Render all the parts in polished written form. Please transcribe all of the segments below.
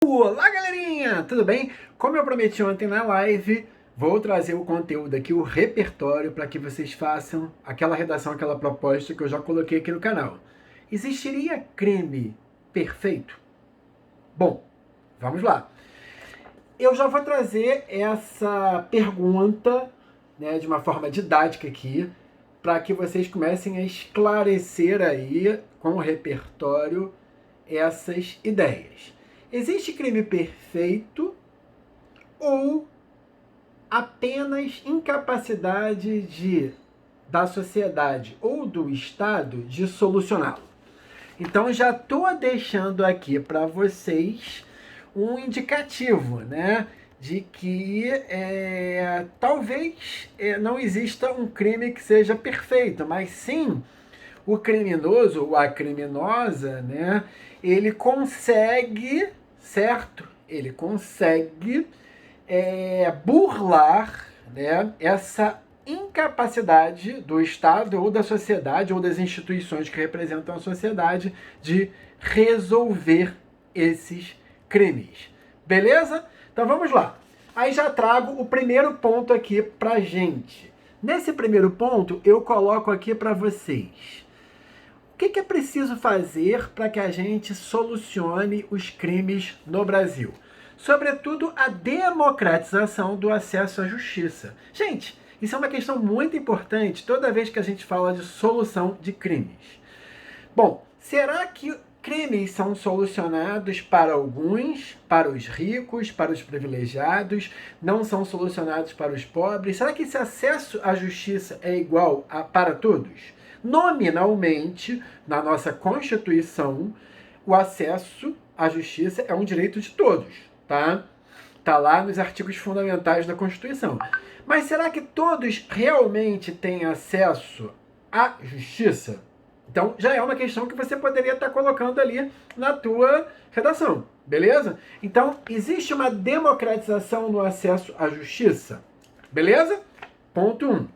Olá, galerinha! Tudo bem? Como eu prometi ontem na live, vou trazer o conteúdo aqui, o repertório, para que vocês façam aquela redação, aquela proposta que eu já coloquei aqui no canal. Existiria crime perfeito? Bom, vamos lá. Eu já vou trazer essa pergunta, né, de uma forma didática aqui, para que vocês comecem a esclarecer aí, com o repertório, essas ideias. Existe crime perfeito ou apenas incapacidade da sociedade ou do Estado de solucioná-lo? Então já estou deixando aqui para vocês um indicativo, né, de que talvez não exista um crime que seja perfeito, mas sim o criminoso ou a criminosa, né, ele consegue, certo? Ele consegue burlar, né, essa incapacidade do Estado ou da sociedade ou das instituições que representam a sociedade de resolver esses crimes. Beleza? Então vamos lá. Aí já trago o primeiro ponto aqui pra gente. Nesse primeiro ponto, eu coloco aqui para vocês. O que é preciso fazer para que a gente solucione os crimes no Brasil? Sobretudo a democratização do acesso à justiça. Gente, isso é uma questão muito importante toda vez que a gente fala de solução de crimes. Bom, será que crimes são solucionados para alguns, para os ricos, para os privilegiados, não são solucionados para os pobres? Será que esse acesso à justiça é igual para todos? Nominalmente, na nossa Constituição, o acesso à justiça é um direito de todos, tá? Tá lá nos artigos fundamentais da Constituição. Mas será que todos realmente têm acesso à justiça? Então, já é uma questão que você poderia estar colocando ali na tua redação, beleza? Então, existe uma democratização no acesso à justiça, beleza? Ponto 1.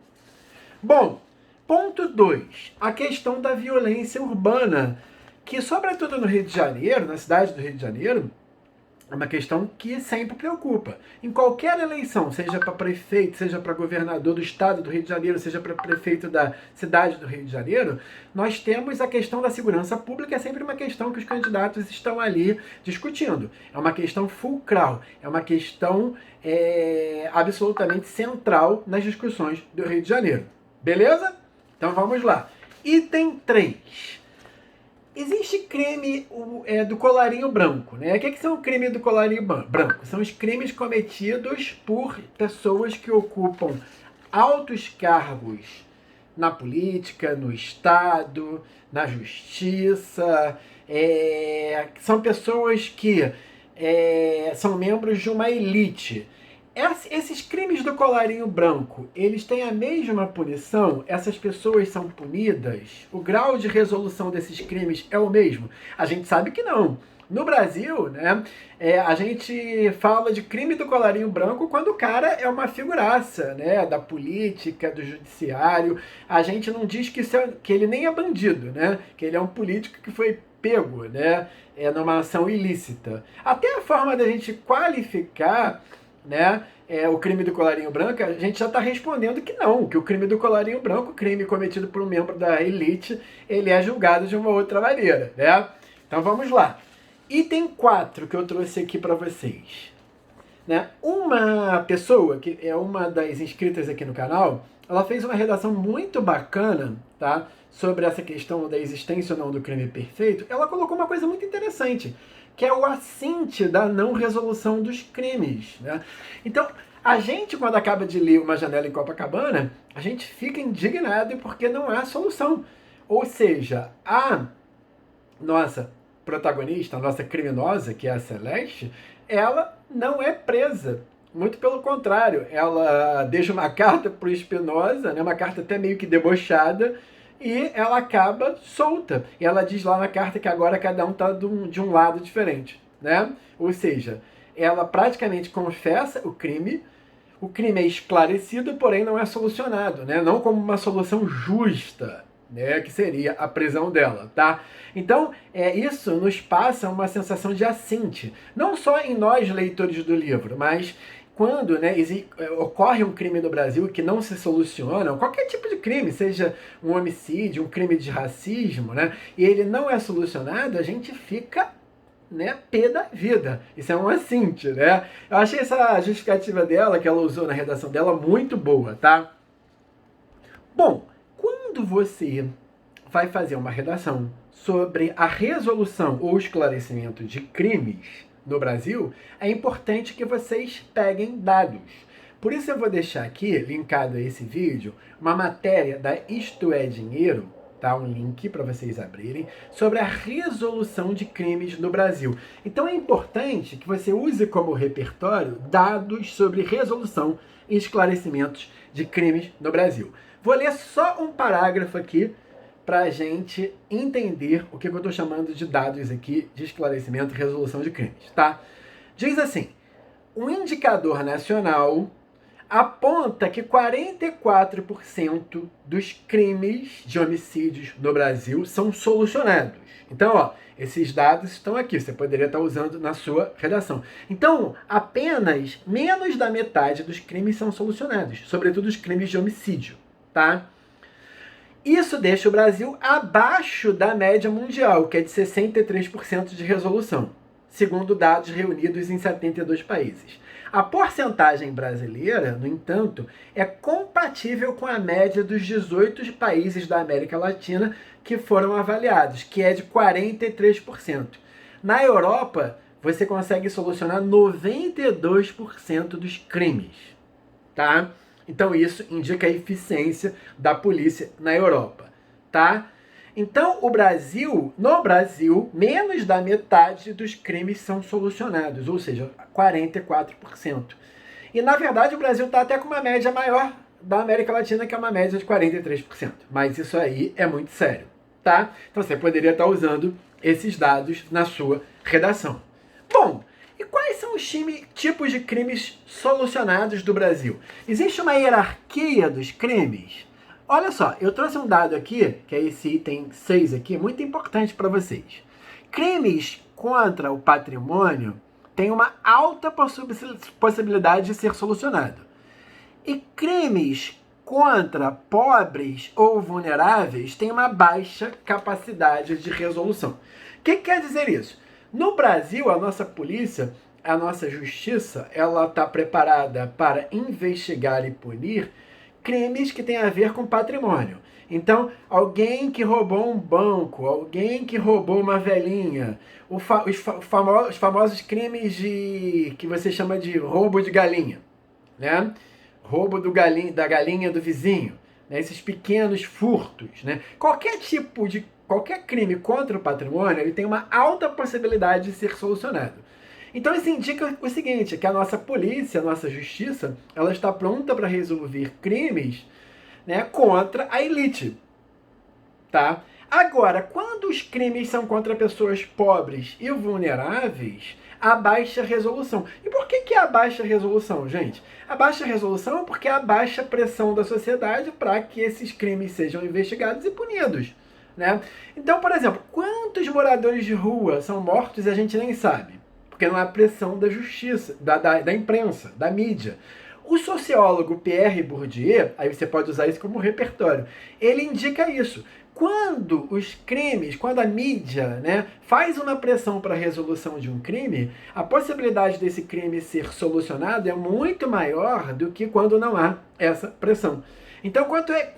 Bom, ponto 2. A questão da violência urbana, que sobretudo no Rio de Janeiro, na cidade do Rio de Janeiro, é uma questão que sempre preocupa. Em qualquer eleição, seja para prefeito, seja para governador do estado do Rio de Janeiro, seja para prefeito da cidade do Rio de Janeiro, nós temos a questão da segurança pública, é sempre uma questão que os candidatos estão ali discutindo. É uma questão fulcral, é uma questão absolutamente central nas discussões do Rio de Janeiro. Beleza? Então vamos lá. Item 3. Existe crime do colarinho branco, né? O que são o crime do colarinho branco? São os crimes cometidos por pessoas que ocupam altos cargos na política, no Estado, na justiça. São pessoas que são membros de uma elite. Esses crimes do colarinho branco, eles têm a mesma punição? Essas pessoas são punidas? O grau de resolução desses crimes é o mesmo? A gente sabe que não. No Brasil, né, a gente fala de crime do colarinho branco quando o cara é uma figuraça, né, da política, do judiciário. A gente não diz que ele nem é bandido, né, que ele é um político que foi pego, né, numa ação ilícita. Até a forma da gente qualificar, né, o crime do colarinho branco, a gente já está respondendo que não, que o crime do colarinho branco, crime cometido por um membro da elite, ele é julgado de uma outra maneira, né? Então vamos lá. Item 4 que eu trouxe aqui para vocês. Né? Uma pessoa, que é uma das inscritas aqui no canal, ela fez uma redação muito bacana, tá, sobre essa questão da existência ou não do crime perfeito. Ela colocou uma coisa muito interessante, que é o assinte da não resolução dos crimes, né? Então, a gente, quando acaba de ler Uma Janela em Copacabana, a gente fica indignado porque não há solução. Ou seja, a nossa protagonista, a nossa criminosa, que é a Celeste, ela não é presa. Muito pelo contrário, ela deixa uma carta para o Espinosa, né, uma carta até meio que debochada, e ela acaba solta. E ela diz lá na carta que agora cada um está de um lado diferente, né? Ou seja, ela praticamente confessa o crime é esclarecido, porém não é solucionado, né? Não como uma solução justa, né, que seria a prisão dela, tá? Então, isso nos passa uma sensação de assinte, não só em nós, leitores do livro, mas quando, né, ocorre um crime no Brasil que não se soluciona, qualquer tipo de crime, seja um homicídio, um crime de racismo, né, e ele não é solucionado, a gente fica, né, pé da vida. Isso é um assinte, né? Eu achei essa justificativa dela, que ela usou na redação dela, muito boa, tá? Bom, quando você vai fazer uma redação sobre a resolução ou esclarecimento de crimes no Brasil, é importante que vocês peguem dados. Por isso eu vou deixar aqui, linkado a esse vídeo, uma matéria da Isto é Dinheiro, tá? Um link para vocês abrirem, sobre a resolução de crimes no Brasil. Então é importante que você use como repertório dados sobre resolução e esclarecimentos de crimes no Brasil. Vou ler só um parágrafo aqui para a gente entender o que eu estou chamando de dados aqui de esclarecimento e resolução de crimes, tá? Diz assim, um indicador nacional aponta que 44% dos crimes de homicídios no Brasil são solucionados. Então, ó, esses dados estão aqui, você poderia estar usando na sua redação. Então, apenas menos da metade dos crimes são solucionados, sobretudo os crimes de homicídio, tá? Isso deixa o Brasil abaixo da média mundial, que é de 63% de resolução, segundo dados reunidos em 72 países. A porcentagem brasileira, no entanto, é compatível com a média dos 18 países da América Latina que foram avaliados, que é de 43%. Na Europa, você consegue solucionar 92% dos crimes, tá? Então isso indica a eficiência da polícia na Europa, tá? Então no Brasil, menos da metade dos crimes são solucionados, ou seja, 44%. E na verdade o Brasil está até com uma média maior da América Latina, que é uma média de 43%. Mas isso aí é muito sério, tá? Então você poderia estar usando esses dados na sua redação. Bom, e quais são os tipos de crimes solucionados do Brasil? Existe uma hierarquia dos crimes? Olha só, eu trouxe um dado aqui, que é esse item 6 aqui, muito importante para vocês. Crimes contra o patrimônio têm uma alta possibilidade de ser solucionado. E crimes contra pobres ou vulneráveis têm uma baixa capacidade de resolução. O que quer dizer isso? No Brasil, a nossa polícia, a nossa justiça, ela está preparada para investigar e punir crimes que têm a ver com patrimônio. Então, alguém que roubou um banco, alguém que roubou uma velhinha, os famosos crimes que você chama de roubo de galinha, né? Roubo da galinha do vizinho, né? Esses pequenos furtos, né? Qualquer crime contra o patrimônio, ele tem uma alta possibilidade de ser solucionado. Então isso indica o seguinte, que a nossa polícia, a nossa justiça, ela está pronta para resolver crimes, né, contra a elite, tá? Agora, quando os crimes são contra pessoas pobres e vulneráveis, há baixa resolução. E por que há baixa resolução, gente? A baixa resolução é porque há baixa pressão da sociedade para que esses crimes sejam investigados e punidos, né? Então, por exemplo, quantos moradores de rua são mortos e a gente nem sabe? Porque não há pressão da justiça, da imprensa, da mídia. O sociólogo Pierre Bourdieu, aí você pode usar isso como repertório, ele indica isso. Quando a mídia, né, faz uma pressão para a resolução de um crime, a possibilidade desse crime ser solucionado é muito maior do que quando não há essa pressão. Então,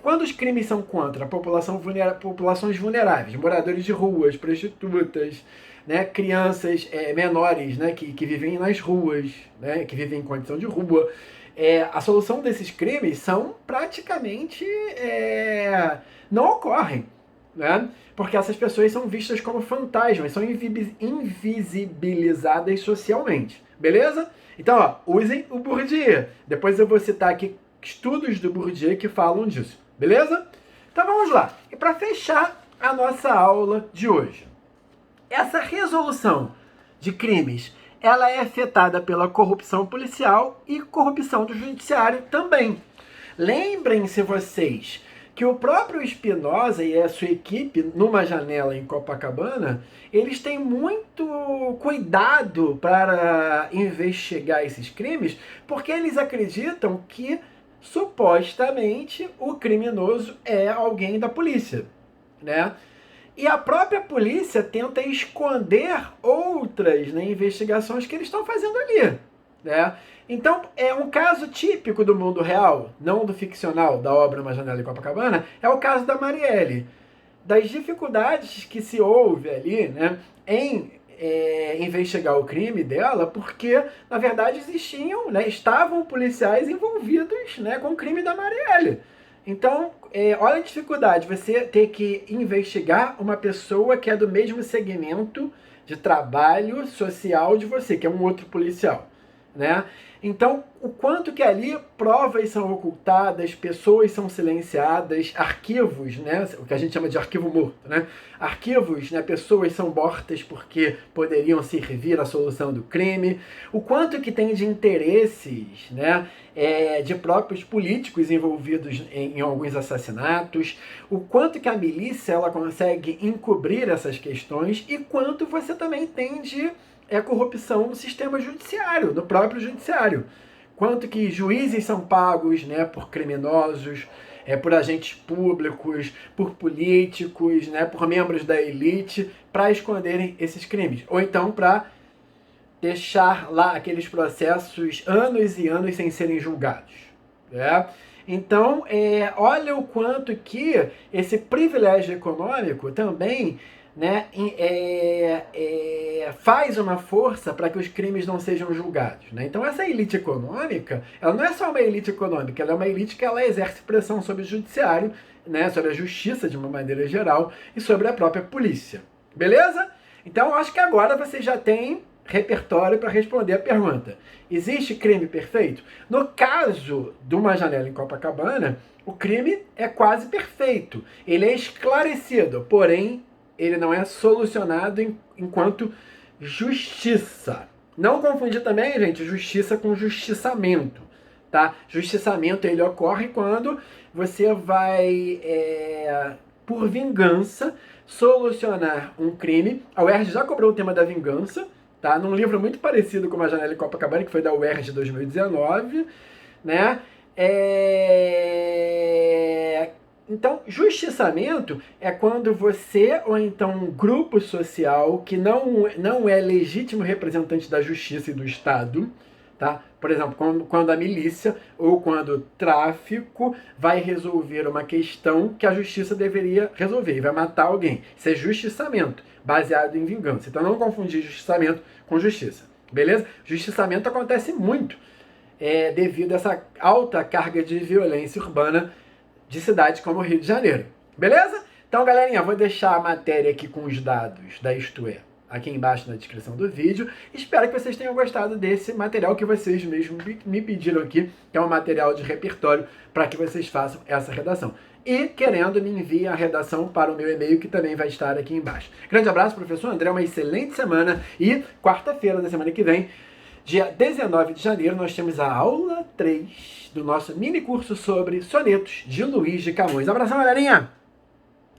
quando os crimes são contra a populações vulneráveis, moradores de ruas, prostitutas, né, crianças menores, né, que vivem nas ruas, né, que vivem em condição de rua, a solução desses crimes são praticamente não ocorrem, né? Porque essas pessoas são vistas como fantasmas, são invisibilizadas socialmente, beleza? Então, ó, usem o Bourdieu. Depois eu vou citar aqui estudos do Bourdieu que falam disso, beleza? Então vamos lá. E para fechar a nossa aula de hoje, essa resolução de crimes, ela é afetada pela corrupção policial e corrupção do judiciário também. Lembrem-se vocês que o próprio Spinoza e a sua equipe, numa janela em Copacabana, eles têm muito cuidado para investigar esses crimes, porque eles acreditam que, supostamente, o criminoso é alguém da polícia, né? E a própria polícia tenta esconder outras, né, investigações que eles estão fazendo ali, né? Então, é um caso típico do mundo real, não do ficcional, da obra Uma Janela em Copacabana, é o caso da Marielle. Das dificuldades que se houve ali, né, em investigar o crime dela, porque, na verdade, existiam, né, estavam policiais envolvidos, né, com o crime da Marielle. Então, olha a dificuldade, você ter que investigar uma pessoa que é do mesmo segmento de trabalho social de você, que é um outro policial, né? Então, o quanto que ali provas são ocultadas, pessoas são silenciadas, arquivos, né, o que a gente chama de arquivo morto, né? Arquivos, né, pessoas são mortas porque poderiam servir à solução do crime, o quanto que tem de interesses, né, de próprios políticos envolvidos em alguns assassinatos, o quanto que a milícia ela consegue encobrir essas questões e quanto você também tem de corrupção no sistema judiciário, no próprio judiciário. Quanto que juízes são pagos, né, por criminosos, por agentes públicos, por políticos, né, por membros da elite, para esconderem esses crimes. Ou então para deixar lá aqueles processos anos e anos sem serem julgados. Né? Então, olha o quanto que esse privilégio econômico também, né, faz uma força para que os crimes não sejam julgados. Né? Então essa elite econômica, ela não é só uma elite econômica, ela é uma elite que ela exerce pressão sobre o judiciário, né, sobre a justiça de uma maneira geral e sobre a própria polícia. Beleza? Então eu acho que agora você já tem repertório para responder a pergunta. Existe crime perfeito? No caso de Uma Janela em Copacabana, o crime é quase perfeito. Ele é esclarecido, porém ele não é solucionado enquanto justiça. Não confundir também, gente, justiça com justiçamento, tá? Justiçamento, ele ocorre quando você vai, por vingança, solucionar um crime. A UERJ já cobrou o tema da vingança, tá? Num livro muito parecido com Uma Janela em Copacabana, que foi da UERJ de 2019, né? Então, justiçamento é quando você ou então um grupo social que não é legítimo representante da justiça e do Estado, tá? Por exemplo, quando a milícia ou quando o tráfico vai resolver uma questão que a justiça deveria resolver e vai matar alguém. Isso é justiçamento, baseado em vingança. Então, não confundir justiçamento com justiça, beleza? Justiçamento acontece muito devido a essa alta carga de violência urbana de cidades como o Rio de Janeiro. Beleza? Então, galerinha, vou deixar a matéria aqui com os dados da Isto É aqui embaixo na descrição do vídeo. Espero que vocês tenham gostado desse material que vocês mesmos me pediram aqui, que é um material de repertório para que vocês façam essa redação. E, querendo, me envie a redação para o meu e-mail, que também vai estar aqui embaixo. Grande abraço, professor André, uma excelente semana e quarta-feira da semana que vem, dia 19 de janeiro, nós temos a aula 3 do nosso mini curso sobre sonetos de Luís de Camões. Abração, galerinha!